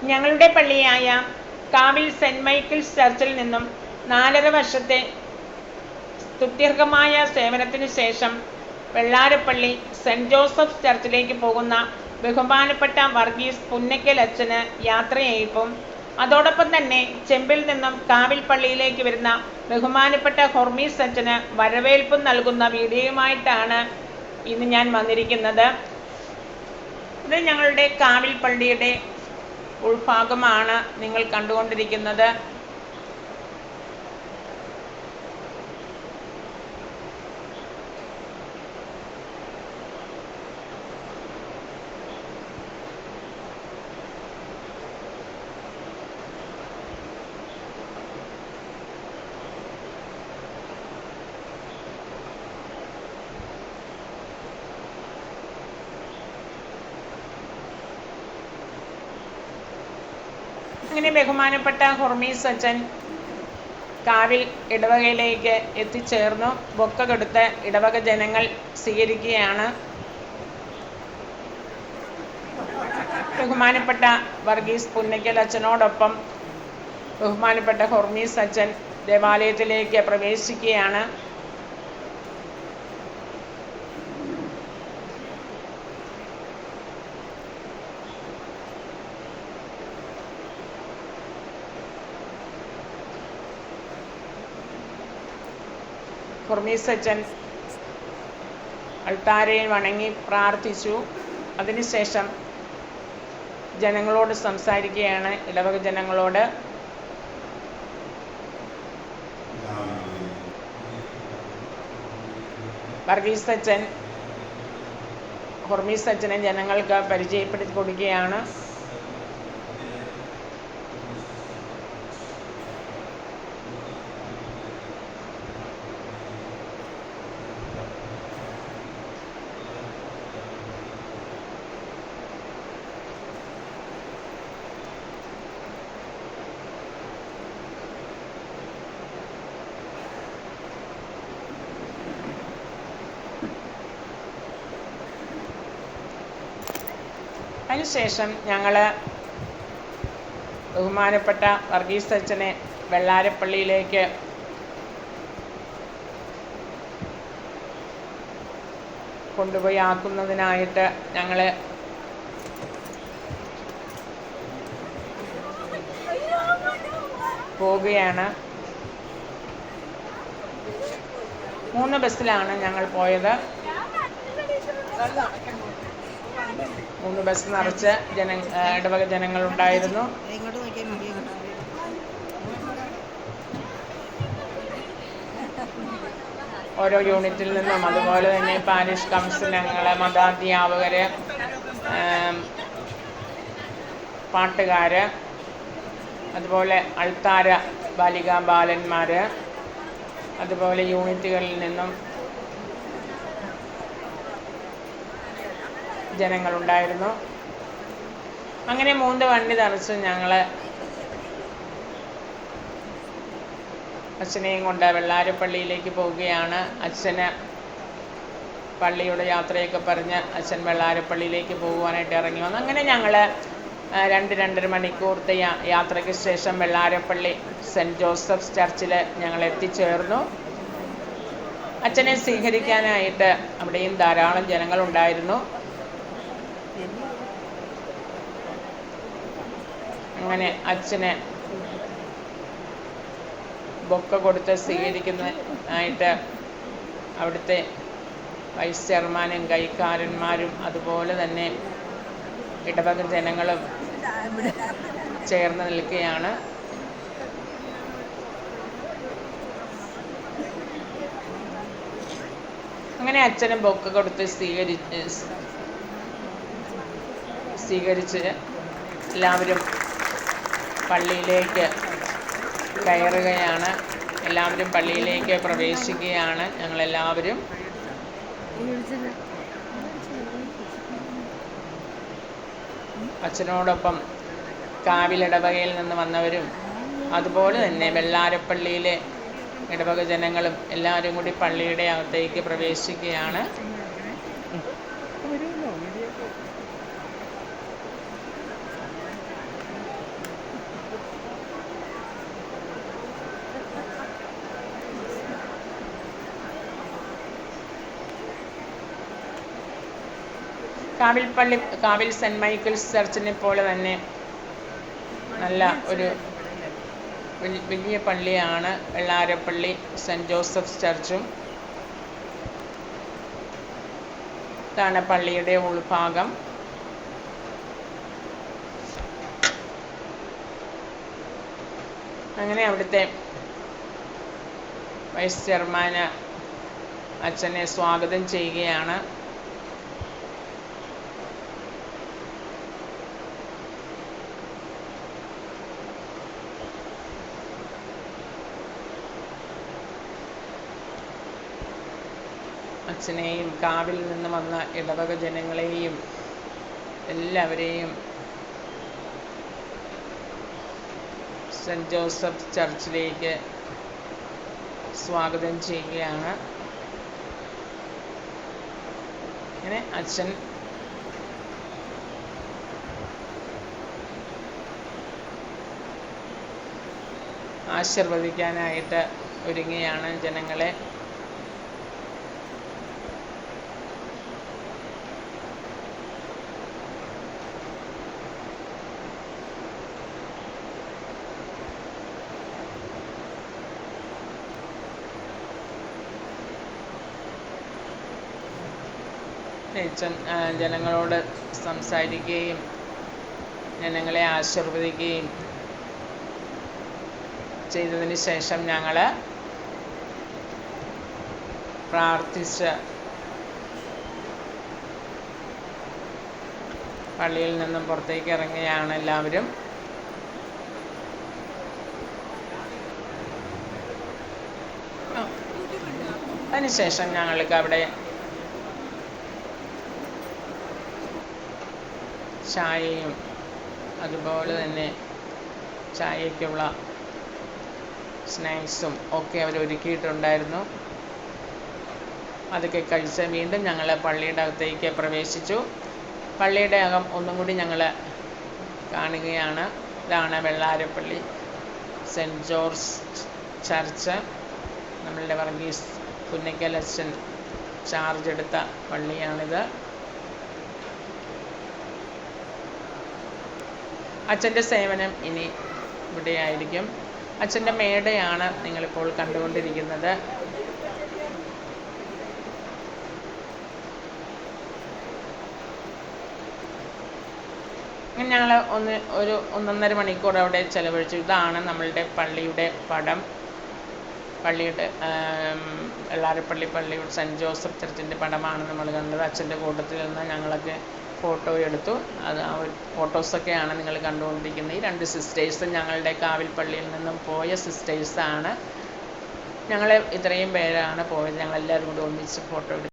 ഞങ്ങളുടെ പള്ളിയായ കാവിൽ cent Michael's ചർച്ചിൽ നിന്നും 4.5 വർഷത്തെ സ്തുത്യർഹമായ സേവനത്തിന് ശേഷം വെള്ളാരപ്പള്ളി സെൻറ് ജോസഫ് ചർച്ചിലേക്ക് പോകുന്ന ബഹുമാനപ്പെട്ട വർഗീസ് പുന്നക്കൽ അച്ഛന് യാത്രയയപ്പും അതോടൊപ്പം തന്നെ ചെമ്പിൽ നിന്നും കാവിൽ പള്ളിയിലേക്ക് വരുന്ന ബഹുമാനപ്പെട്ട ഹൊർമീസ് അച്ഛന് വരവേൽപ്പും നൽകുന്ന വീഡിയോയുമായിട്ടാണ് ഇന്ന് ഞാൻ വന്നിരിക്കുന്നത്. ഇത് ഞങ്ങളുടെ കാവിൽ പള്ളിയുടെ ഉൾഭാഗമാണ് നിങ്ങൾ കണ്ടുകൊണ്ടിരിക്കുന്നത്. അങ്ങനെ ബഹുമാനപ്പെട്ട ഹൊർമീസ് അച്ഛൻ കാവിൽ ഇടവകയിലേക്ക് എത്തിച്ചേർന്നു. ബൊക്ക കൊടുത്ത് ഇടവക ജനങ്ങൾ സ്വീകരിക്കുകയാണ്. ബഹുമാനപ്പെട്ട വർഗീസ് പുന്നക്കൽ അച്ഛനോടൊപ്പം ബഹുമാനപ്പെട്ട ഹൊർമീസ് അച്ഛൻ ദേവാലയത്തിലേക്ക് പ്രവേശിക്കുകയാണ്. ഹൊർമീസ് അച്ഛൻ അൾത്താരയിൽ വണങ്ങി പ്രാർത്ഥിച്ചു. അതിനുശേഷം ജനങ്ങളോട് സംസാരിക്കുകയാണ്. ഇടവക ജനങ്ങളോട് വർഗീസ് അച്ഛൻ ഹൊർമീസ് അച്ഛനെ ജനങ്ങൾക്ക് പരിചയപ്പെടുത്തി കൊടുക്കുകയാണ്. അതിനുശേഷം ഞങ്ങൾ ബഹുമാനപ്പെട്ട വർഗീസ് അച്ഛനെ വെള്ളാരപ്പള്ളിയിലേക്ക് കൊണ്ടുപോയി ആക്കുന്നതിനായിട്ട് ഞങ്ങൾ പോവുകയാണ്. 3 ബസ്സിലാണ് ഞങ്ങൾ പോയത്. 3 ബസ് നിറച്ച് ഇടവക ജനങ്ങളുണ്ടായിരുന്നു. ഓരോ യൂണിറ്റിൽ നിന്നും അതുപോലെ തന്നെ പാരിഷ് കൗൺസിൽ അംഗങ്ങൾ, മതാധ്യാപകർ, പാട്ടുകാർ, അതുപോലെ അൾത്താര ബാലികാ ബാലന്മാർ, അതുപോലെ യൂണിറ്റുകളിൽ നിന്നും ജനങ്ങളുണ്ടായിരുന്നു. അങ്ങനെ 3 വണ്ടി നിറച്ച് ഞങ്ങൾ അച്ഛനെയും കൊണ്ട് വെള്ളാരപ്പള്ളിയിലേക്ക് പോവുകയാണ്. അച്ഛന് പള്ളിയുടെ യാത്രയൊക്കെ പറഞ്ഞ് അച്ഛൻ വെള്ളാരപ്പള്ളിയിലേക്ക് പോകുവാനായിട്ട് ഇറങ്ങി വന്നു. അങ്ങനെ ഞങ്ങൾ 2-2.5 മണിക്കൂറത്തെ യാത്രയ്ക്ക് ശേഷം വെള്ളാരപ്പള്ളി സെൻറ് ജോസഫ് ചർച്ചിൽ ഞങ്ങൾ എത്തിച്ചേർന്നു. അച്ഛനെ സ്വീകരിക്കാനായിട്ട് അവിടെയും ധാരാളം ജനങ്ങളുണ്ടായിരുന്നു. അങ്ങനെ അച്ഛനെ ബൊക്ക കൊടുത്ത് സ്വീകരിക്കുന്നതിനായിട്ട് അവിടുത്തെ വൈസ് ചെയർമാനും കൈക്കാരന്മാരും അതുപോലെ തന്നെ ഇടവക ജനങ്ങളും ചേർന്ന് നിൽക്കുകയാണ്. അങ്ങനെ അച്ഛനെ ബൊക്ക കൊടുത്ത് സ്വീകരിച്ച് എല്ലാവരും പള്ളിയിലേക്ക് കയറുകയാണ്. എല്ലാവരും പള്ളിയിലേക്ക് പ്രവേശിക്കുകയാണ്. ഞങ്ങളെല്ലാവരും അച്ഛനോടൊപ്പം കാവിലിടവകയിൽ നിന്ന് വന്നവരും അതുപോലെ തന്നെ വെള്ളാരപ്പള്ളിയിലെ ഇടവക ജനങ്ങളും എല്ലാവരും കൂടി പള്ളിയുടെ അകത്തേക്ക് പ്രവേശിക്കുകയാണ്. കാവിൽ സെൻറ്റ് മൈക്കിൾസ് ചർച്ചിനെ പോലെ തന്നെ നല്ല ഒരു വലിയ പള്ളിയാണ് വെള്ളാരപ്പള്ളി സെൻറ്റ് ജോസഫ്സ് ചർച്ചും. ഇതാണ് പള്ളിയുടെ ഉൾഭാഗം. അങ്ങനെ അവിടുത്തെ വൈസ് ചെയർമാൻ അച്ഛനെ സ്വാഗതം ചെയ്യുകയാണ്. അച്ഛനെയും കാവിൽ നിന്ന് വന്ന ഇടവക ജനങ്ങളെയും എല്ലാവരെയും സെൻറ്റ് ജോസഫ് ചർച്ചിലേക്ക് സ്വാഗതം ചെയ്യുകയാണ്. അങ്ങനെ അച്ഛൻ ആശീർവദിക്കാനായിട്ട് ഒരുങ്ങുകയാണ് ജനങ്ങളെ. അച്ഛൻ ജനങ്ങളോട് സംസാരിക്കുകയും ജനങ്ങളെ ആശീർവദിക്കുകയും ചെയ്തതിന് ശേഷം ഞങ്ങൾ പ്രാർത്ഥിച്ച് പള്ളിയിൽ നിന്നും പുറത്തേക്ക് ഇറങ്ങുകയാണ് എല്ലാവരും. അതിനുശേഷം ഞങ്ങൾക്ക് അവിടെ ചായയും അതുപോലെ തന്നെ ചായയ്ക്കുള്ള സ്നാക്സും ഒക്കെ അവർ ഒരുക്കിയിട്ടുണ്ടായിരുന്നു. അതൊക്കെ കഴിച്ച് വീണ്ടും ഞങ്ങൾ പള്ളിയുടെ അകത്തേക്ക് പ്രവേശിച്ചു. പള്ളിയുടെ അകം ഒന്നും കൂടി ഞങ്ങൾ കാണുകയാണ്. ഇതാണ് വെള്ളാരപ്പള്ളി സെൻറ്റ് ജോർജ് ചർച്ച്. നമ്മളുടെ വർഗീസ് പുന്നക്കലച്ചൻ ചാർജ് എടുത്ത പള്ളിയാണിത്. അച്ഛൻ്റെ സേവനം ഇനി ഇവിടെയായിരിക്കും. അച്ഛൻ്റെ മേടയാണ് നിങ്ങളിപ്പോൾ കണ്ടുകൊണ്ടിരിക്കുന്നത്. ഞങ്ങൾ ഒരു 1.5 മണിക്കൂർ അവിടെ ചിലവഴിച്ചു. ഇതാണ് നമ്മളുടെ പള്ളിയുടെ പടം. പള്ളിയുടെ വെള്ളാരപ്പള്ളി പള്ളിയുടെ സെൻറ്റ് ജോസഫ് ചർച്ചിൻ്റെ പടമാണ് നമ്മൾ കണ്ടത്. അച്ഛൻ്റെ കൂട്ടത്തിൽ നിന്ന് ഞങ്ങളൊക്കെ ഫോട്ടോ എടുത്തു. അത് ആ ഒരു ഫോട്ടോസൊക്കെയാണ് നിങ്ങൾ കണ്ടുകൊണ്ടിരിക്കുന്നത്. ഈ 2 സിസ്റ്റേഴ്സും ഞങ്ങളുടെ കാവിൽ പള്ളിയിൽ നിന്നും പോയ സിസ്റ്റേഴ്സാണ്. ഞങ്ങൾ ഇത്രയും പേരാണ് പോയത്. ഞങ്ങളെല്ലാവരും കൂടി ഒന്നിച്ച് ഫോട്ടോ എടുത്തു.